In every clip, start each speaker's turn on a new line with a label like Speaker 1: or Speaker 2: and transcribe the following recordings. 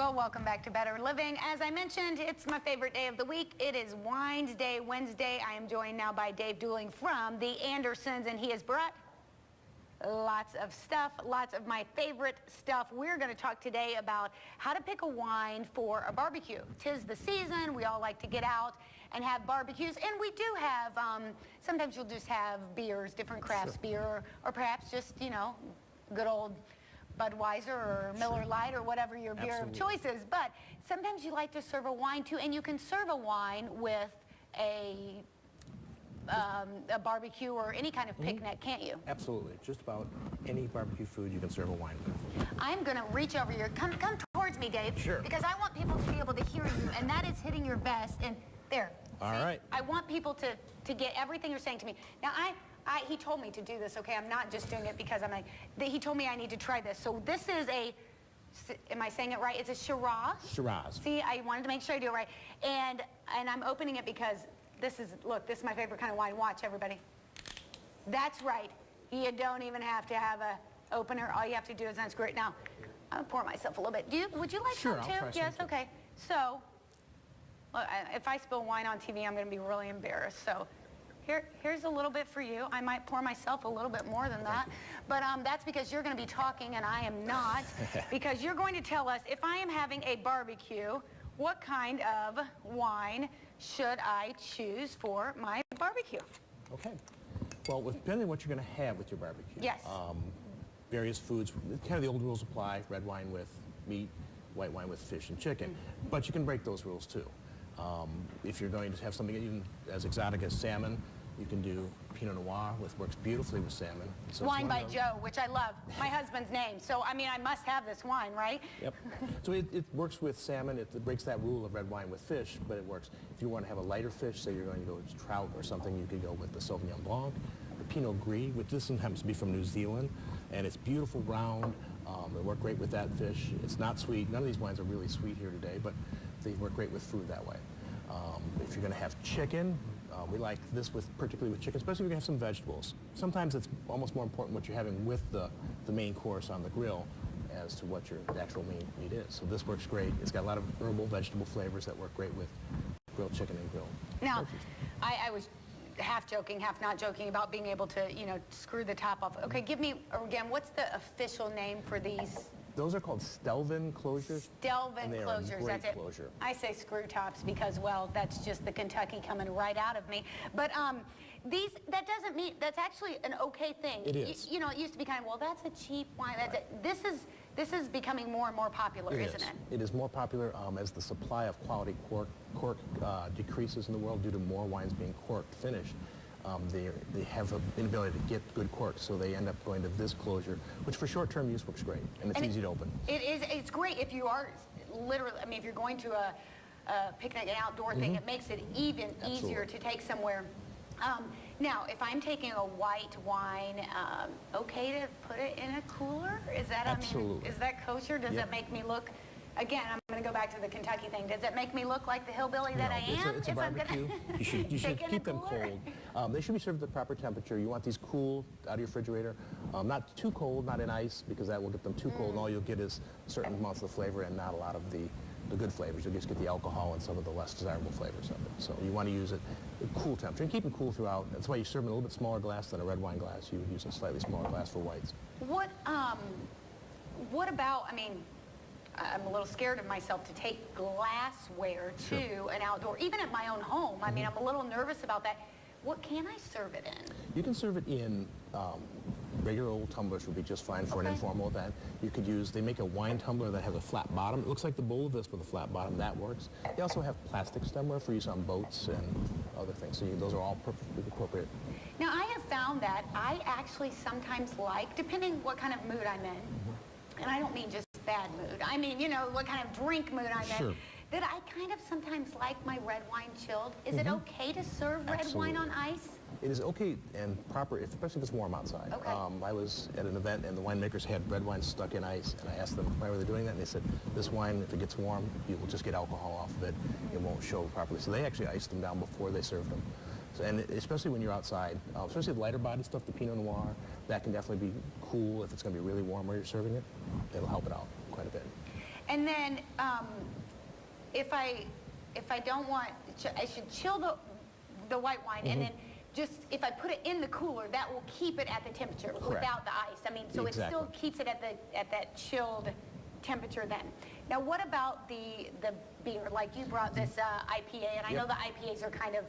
Speaker 1: Well, welcome back to Better Living. As I mentioned, it's my favorite day of the week. It is Wines Day Wednesday. I am joined now by Dave Dooling from the Andersons, and he has brought lots of stuff, lots of my favorite stuff. We're going to talk today about how to pick a wine for a barbecue. 'Tis the season. We all like to get out and have barbecues, and we do have, sometimes you'll just have beers, different crafts beer, or perhaps just, you know, good old Budweiser or Miller Lite or whatever your beer of choice is. But sometimes you like to serve a wine too, and you can serve a wine with a barbecue or any kind of picnic, can't you?
Speaker 2: Absolutely. Just about any barbecue food you can serve a wine with. I'm
Speaker 1: going to reach over here. Come towards me, Dave.
Speaker 2: Sure.
Speaker 1: Because I want people to be able to hear you, and that is hitting your vest. And there.
Speaker 2: All right.
Speaker 1: I want people to get everything you're saying to me. Now, he told me to do this, okay? I'm not just doing it because I'm like, he told me I need to try this. So this is am I saying it right? It's a Shiraz.
Speaker 2: Shiraz.
Speaker 1: See, I wanted to make sure I do it right. And I'm opening it because look, this is my favorite kind of wine. Watch, everybody. That's right. You don't even have to have a opener. All you have to do is unscrew it. Now, I'm going to pour myself a little bit. Would you like some too?
Speaker 2: I'll try
Speaker 1: Yes,
Speaker 2: some too.
Speaker 1: okay. So, look, if I spill wine on TV, I'm going to be really embarrassed. So, here's a little bit for you. I might pour myself a little bit more than that. But that's because you're going to be talking and I am not. Because you're going to tell us, if I am having a barbecue, what kind of wine should I choose for my barbecue?
Speaker 2: Okay. Well, depending on what you're going to have with your barbecue.
Speaker 1: Yes.
Speaker 2: Various foods, kind of the old rules apply. Red wine with meat, white wine with fish and chicken. But you can break those rules too. If you're going to have something even as exotic as salmon, you can do Pinot Noir, which works beautifully with salmon. So
Speaker 1: Wine by Joe, which I love. My husband's name. So, I mean, I must have this wine, right?
Speaker 2: Yep. So it works with salmon. It breaks that rule of red wine with fish, but it works. If you want to have a lighter fish, say you're going to go with trout or something, you could go with the Sauvignon Blanc, the Pinot Gris, which this one happens to be from New Zealand, and it's beautiful round. They work great with that fish. It's not sweet. None of these wines are really sweet here today, but they work great with food that way. If you're going to have chicken, we like this particularly with chicken, especially if you have some vegetables. Sometimes it's almost more important what you're having with the main course on the grill as to what your actual main meat is. So this works great. It's got a lot of herbal, vegetable flavors that work great with grilled chicken and grilled.
Speaker 1: Now, I was half joking, half not joking about being able to, you know, screw the top off. Okay, give me, again, what's the official name for these?
Speaker 2: Those are called Stelvin closures.
Speaker 1: Stelvin closures, that's it.
Speaker 2: Closure.
Speaker 1: I say screw tops because, well, that's just the Kentucky coming right out of me. But that doesn't mean, that's actually an okay thing.
Speaker 2: It is.
Speaker 1: You know, it used to be kind of, well, that's a cheap wine. This is becoming more and more popular, isn't it?
Speaker 2: It is more popular as the supply of quality cork decreases in the world due to more wines being corked finished. They have an inability to get good corks, so they end up going to this closure, which for short-term use works great, and it's easy to open.
Speaker 1: It's great if you are literally, I mean, if you're going to a picnic, an outdoor thing, it makes it even easier to take somewhere. Now, if I'm taking a white wine, okay to put it in a cooler? Is that,
Speaker 2: Absolutely.
Speaker 1: I mean, is that kosher? Does it make me look, again, I'm going to go back to the Kentucky thing. Does it make me look like the hillbilly that I am?
Speaker 2: It's a barbecue. You should keep them cold. They should be served at the proper temperature. You want these cool out of your refrigerator. Not too cold, not in ice, because that will get them too cold, and all you'll get is certain amounts of flavor and not a lot of the good flavors. You'll just get the alcohol and some of the less desirable flavors of it. So you want to use it at cool temperature and keep them cool throughout. That's why you serve them in a little bit smaller glass than a red wine glass. You would use a slightly smaller glass for whites.
Speaker 1: What about, I mean, I'm a little scared of myself to take glassware to an outdoor, even at my own home. I mean, I'm a little nervous about that. What can I serve it in? You
Speaker 2: can serve it in regular old tumblers would be just fine for an informal event. You could use, they make a wine tumbler that has a flat bottom. It looks like the bowl of this with a flat bottom. That works. They also have plastic stemware for use on boats and other things. So those are all perfectly appropriate.
Speaker 1: Now, I have found that I actually sometimes like, depending what kind of mood I'm in, and I don't mean just bad mood. I mean, you know, what kind of drink mood I'm in. That I kind of sometimes like my red wine chilled. Is it okay to serve red wine on ice?
Speaker 2: It is okay and proper, especially if it's warm outside.
Speaker 1: Okay.
Speaker 2: I was at an event and the winemakers had red wine stuck in ice, and I asked them why were they doing that, and they said, this wine, if it gets warm, you will just get alcohol off of it. It won't show properly. So they actually iced them down before they served them. So, and especially when you're outside, especially the lighter body stuff, the Pinot Noir, that can definitely be cool if it's going to be really warm where you're serving it. It'll help it out quite a bit.
Speaker 1: And then if I don't want, I should chill the white wine, and then just if I put it in the cooler, that will keep it at the temperature without the ice. I mean, so it still keeps it at that chilled temperature then. Now, what about the beer? Like you brought this IPA, and I know the IPAs are kind of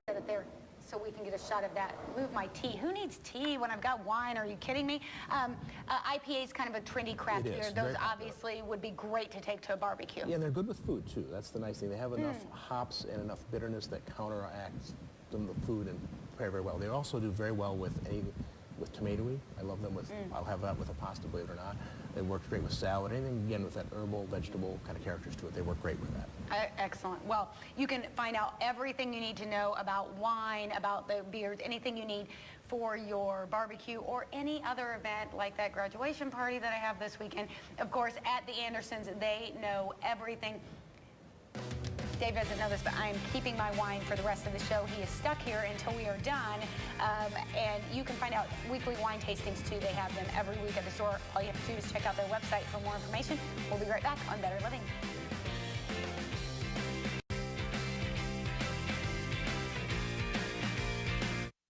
Speaker 1: set it there so we can get a shot of that. Move my tea. Who needs tea when I've got wine? Are you kidding me? IPA is kind of a trendy craft beer. Those obviously would be great to take to a barbecue.
Speaker 2: Yeah, and they're good with food too. That's the nice thing. They have enough hops and enough bitterness that counteracts them the food and prepare very well. They also do very well with tomatoey. I love them with, I'll have that with a pasta, believe it or not. It works great with salad. Anything, again, with that herbal, vegetable kind of characters to it, they work great with that.
Speaker 1: Excellent. Well, you can find out everything you need to know about wine, about the beers, anything you need for your barbecue or any other event like that graduation party that I have this weekend. Of course, at the Andersons, they know everything. Dave doesn't know this, but I am keeping my wine for the rest of the show. He is stuck here until we are done. And you can find out weekly wine tastings, too. They have them every week at the store. All you have to do is check out their website for more information. We'll be right back on Better Living.